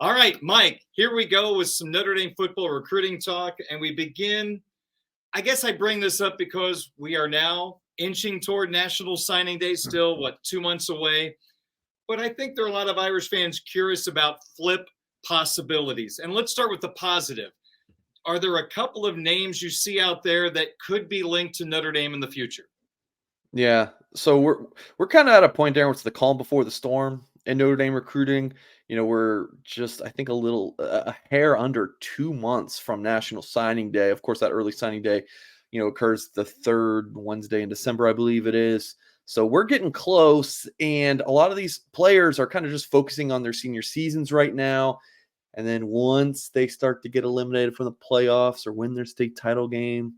All right, Mike, here we go with some Notre Dame football recruiting talk. And we begin. I guess I bring this up because we are now inching toward National Signing Day, still, 2 months away. But I think there are a lot of Irish fans curious about flip possibilities. And let's start with the positive. Are there a couple of names you see out there that could be linked to Notre Dame in the future? Yeah. So we're kind of at a point there where it's the calm before the storm in Notre Dame recruiting. We're just I think a hair under 2 months from National Signing Day. Of course, that early signing day, occurs the third Wednesday in December, I believe it is. So we're getting close, and a lot of these players are kind of just focusing on their senior seasons right now. And then once they start to get eliminated from the playoffs or win their state title game,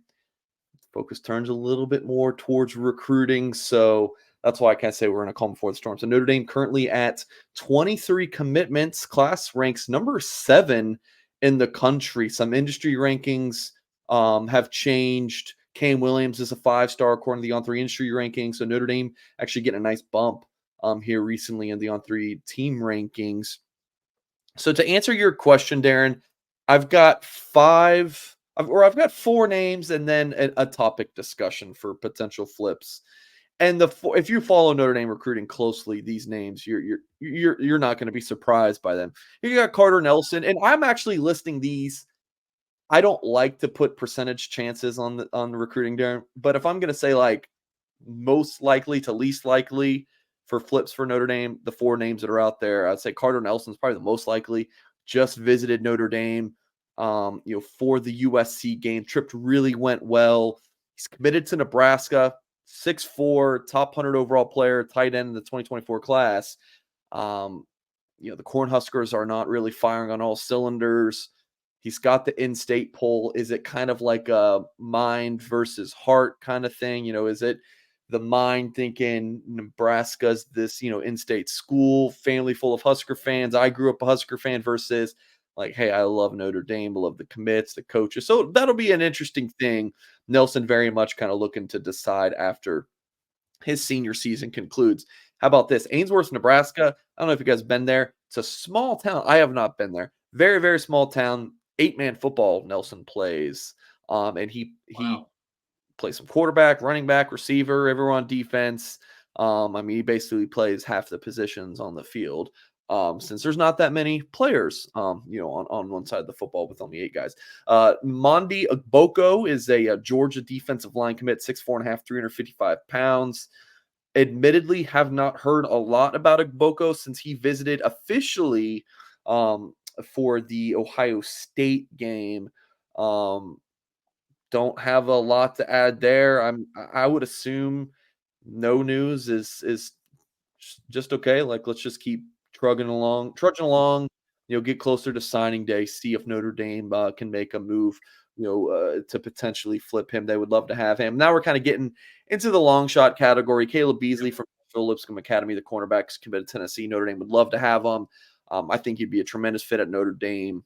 focus turns a little bit more towards recruiting. So that's why I can't say we're in a calm before the storm. So Notre Dame currently at 23 commitments. Class ranks number 7 in the country. Some industry rankings have changed. Cam Williams is a 5-star according to the On3 industry rankings. So Notre Dame actually getting a nice bump here recently in the On3 team rankings. So to answer your question, Darren, I've got I've got 4 names and then a topic discussion for potential flips. And if you follow Notre Dame recruiting closely, these names you're not going to be surprised by them. You got Carter Nelson, and I'm actually listing these. I don't like to put percentage chances on the recruiting, Darren, but if I'm going to say like most likely to least likely for flips for Notre Dame, the 4 names that are out there, I'd say Carter Nelson's probably the most likely. Just visited Notre Dame, for the USC game. Trip really went well. He's committed to Nebraska, 6'4", top 100 overall player, tight end in the 2024 class. The Cornhuskers are not really firing on all cylinders. He's got the in-state poll. Is it kind of like a mind versus heart kind of thing? Is it the mind thinking Nebraska's this, in-state school, family full of Husker fans. I grew up a Husker fan versus like, hey, I love Notre Dame, I love the commits, the coaches. So that'll be an interesting thing. Nelson very much kind of looking to decide after his senior season concludes. How about this? Ainsworth, Nebraska. I don't know if you guys have been there. It's a small town. I have not been there. Very, very small town. 8-man football Nelson plays. And he Wow. plays some quarterback, running back, receiver, everyone on defense. He basically plays half the positions on the field. Since there's not that many players, on one side of the football with only 8 guys. Mondi Ogboko is a Georgia defensive line commit, 6'4.5", 355 pounds. Admittedly, have not heard a lot about Ogboko since he visited officially for the Ohio State game. Don't have a lot to add there. I would assume no news is just okay. Like, let's just keep trudging along. Get closer to signing day. See if Notre Dame can make a move. To potentially flip him. They would love to have him. Now we're kind of getting into the long shot category. Caleb Beasley from Lipscomb Academy, the cornerbacks committed to Tennessee. Notre Dame would love to have him. I think he'd be a tremendous fit at Notre Dame.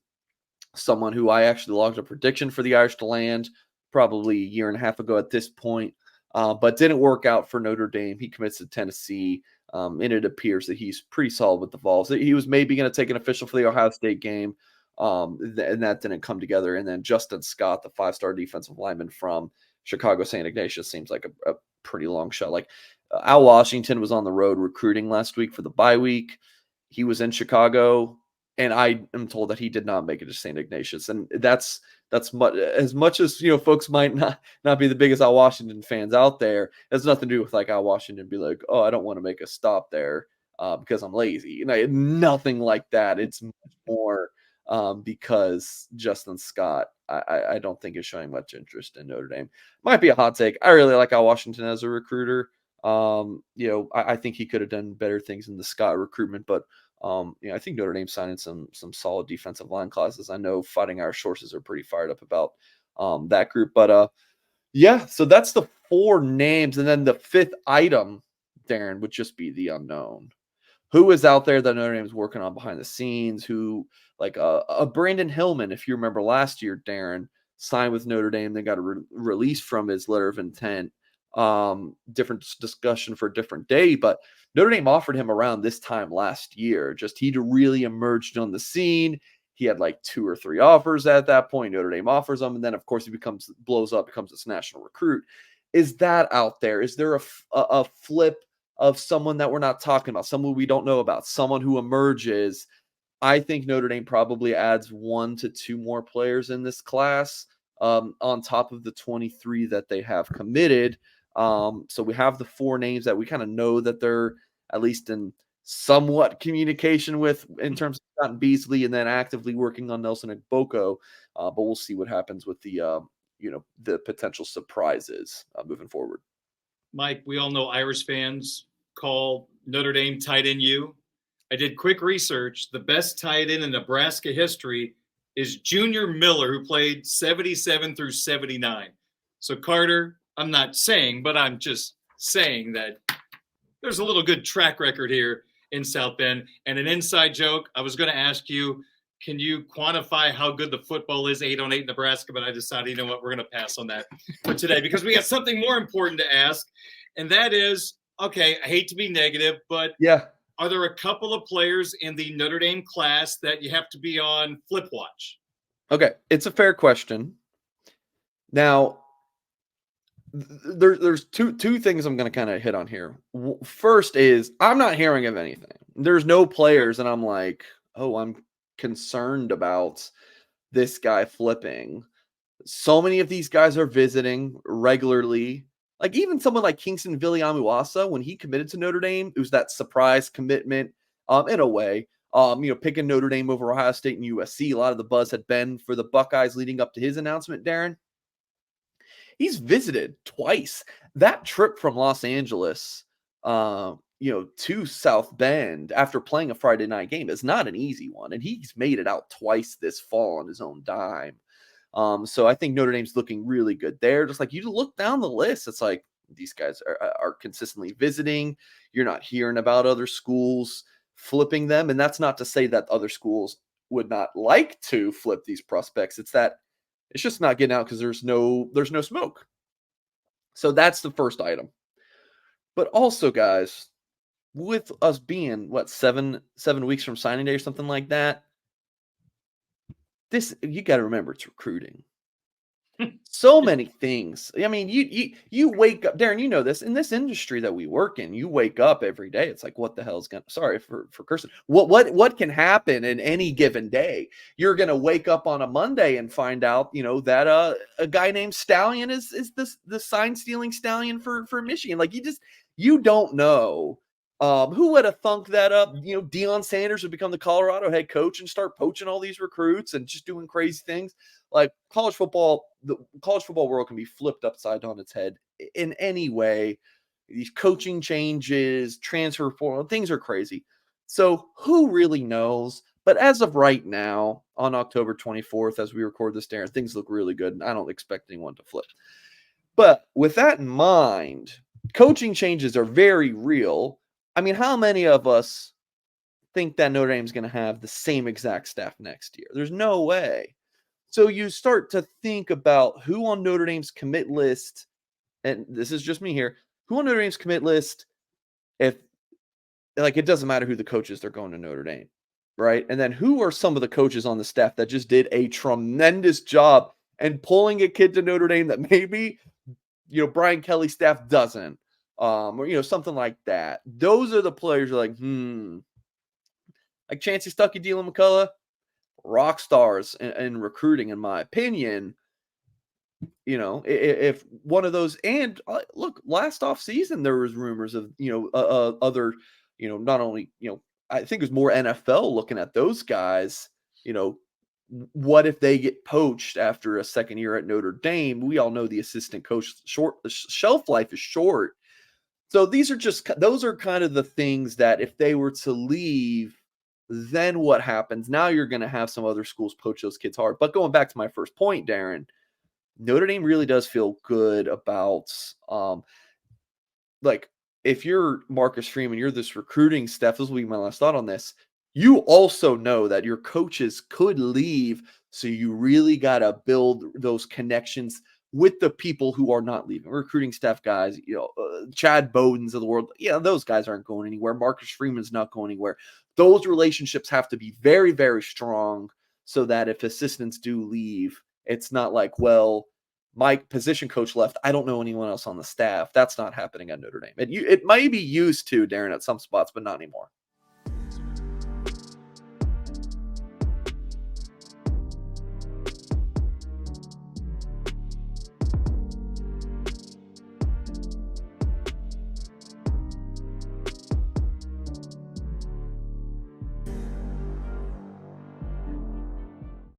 Someone who I actually logged a prediction for the Irish to land probably a year and a half ago at this point, but didn't work out for Notre Dame. He commits to Tennessee, and it appears that he's pretty solid with the Vols. He was maybe going to take an official for the Ohio State game, and that didn't come together. And then Justin Scott, the 5-star defensive lineman from Chicago St. Ignatius, seems like a pretty long shot. Like Al Washington was on the road recruiting last week for the bye week. He was in Chicago, and I am told that he did not make it to St. Ignatius, and that's much as folks might not be the biggest Al Washington fans out there. It has nothing to do with like Al Washington be like, oh, I don't want to make a stop there because I'm lazy. Nothing like that. It's much more because Justin Scott, I don't think is showing much interest in Notre Dame. Might be a hot take. I really like Al Washington as a recruiter. I think he could have done better things in the Scott recruitment, but I think Notre Dame signing some solid defensive line classes. I know Fighting Irish sources are pretty fired up about that group, but yeah. So that's the 4 names, and then the 5th item, Darren, would just be the unknown. Who is out there that Notre Dame is working on behind the scenes? Who like a Brandon Hillman, if you remember last year, Darren signed with Notre Dame, then got a release from his letter of intent. Different discussion for a different day, but Notre Dame offered him around this time last year. Just he'd really emerged on the scene. He had like 2 or 3 offers at that point. Notre Dame offers him, and then of course he blows up, becomes this national recruit. Is that out there? Is there a flip of someone that we're not talking about, someone we don't know about, someone who emerges? I think Notre Dame probably adds 1 to 2 more players in this class, on top of the 23 that they have committed. So we have the 4 names that we kind of know that they're at least in somewhat communication with in terms of Scott and Beasley, and then actively working on Nelson and Boko. But we'll see what happens with the potential surprises moving forward. Mike, we all know Irish fans call Notre Dame tight end U. I did quick research. The best tight end in Nebraska history is Junior Miller, who played 77 through 79. So, Carter, I'm not saying, but I'm just saying that there's a little good track record here in South Bend. And an inside joke, I was going to ask you, can you quantify how good the football is 8-on-8 Nebraska? But I decided, you know what, we're going to pass on that for today because we got something more important to ask. And that is, okay, I hate to be negative, but yeah, are there a couple of players in the Notre Dame class that you have to be on flip watch? Okay, it's a fair question. Now, there's two things I'm going to kind of hit on here. First is I'm not hearing of anything. There's no players, and I'm like, oh, I'm concerned about this guy flipping. So many of these guys are visiting regularly. Like even someone like Kingston Viliamuasa, when he committed to Notre Dame, it was that surprise commitment, in a way. Picking Notre Dame over Ohio State and USC. A lot of the buzz had been for the Buckeyes leading up to his announcement, Darren. He's visited twice. That trip from Los Angeles, to South Bend after playing a Friday night game is not an easy one. And he's made it out twice this fall on his own dime. So I think Notre Dame's looking really good there. Just like you look down the list, it's like these guys are consistently visiting. You're not hearing about other schools flipping them. And that's not to say that other schools would not like to flip these prospects. It's that it's just not getting out because there's no smoke. So that's the first item. But also, guys, with us being seven weeks from signing day or something like that, this you got to remember it's recruiting. So many things. I mean, you wake up, Darren, you know this, in this industry that we work in, you wake up every day. It's like, what the hell is going to, sorry for cursing. What can happen in any given day? You're going to wake up on a Monday and find out, that a guy named Stallion is the sign stealing stallion for Michigan. Like you don't know. Who would have thunk that up? Deion Sanders would become the Colorado head coach and start poaching all these recruits and just doing crazy things. Like college football, the college football world can be flipped upside on its head in any way. These coaching changes, transfer portal, things are crazy. So who really knows? But as of right now, on October 24th, as we record this, Darren, things look really good. And I don't expect anyone to flip. But with that in mind, coaching changes are very real. I mean, how many of us think that Notre Dame's going to have the same exact staff next year? There's no way. So you start to think about who on Notre Dame's commit list, and this is just me here, who on Notre Dame's commit list, if like it doesn't matter who the coaches, they're going to Notre Dame, right? And then who are some of the coaches on the staff that just did a tremendous job and pulling a kid to Notre Dame that maybe, Brian Kelly's staff doesn't, or, something like that. Those are the players who are like, like Chancey Stuckey, Dylan McCullough, rock stars in recruiting, in my opinion. If one of those, and look, last off season there was rumors of other, not only I think it was more NFL looking at those guys. What if they get poached after a second year at Notre Dame? We all know the assistant coach shelf life is short. So those are kind of the things that if they were to leave, then what happens? Now you're going to have some other schools poach those kids hard. But going back to my first point, Darren, Notre Dame really does feel good about, if you're Marcus Freeman, you're this recruiting staff, this will be my last thought on this. You also know that your coaches could leave. So you really got to build those connections with the people who are not leaving, recruiting staff guys, Chad Bowden's of the world. Yeah, those guys aren't going anywhere. Marcus Freeman's not going anywhere. Those relationships have to be very, very strong so that if assistants do leave, it's not like, well, my position coach left. I don't know anyone else on the staff. That's not happening at Notre Dame. It might be used to, Darren, at some spots, but not anymore.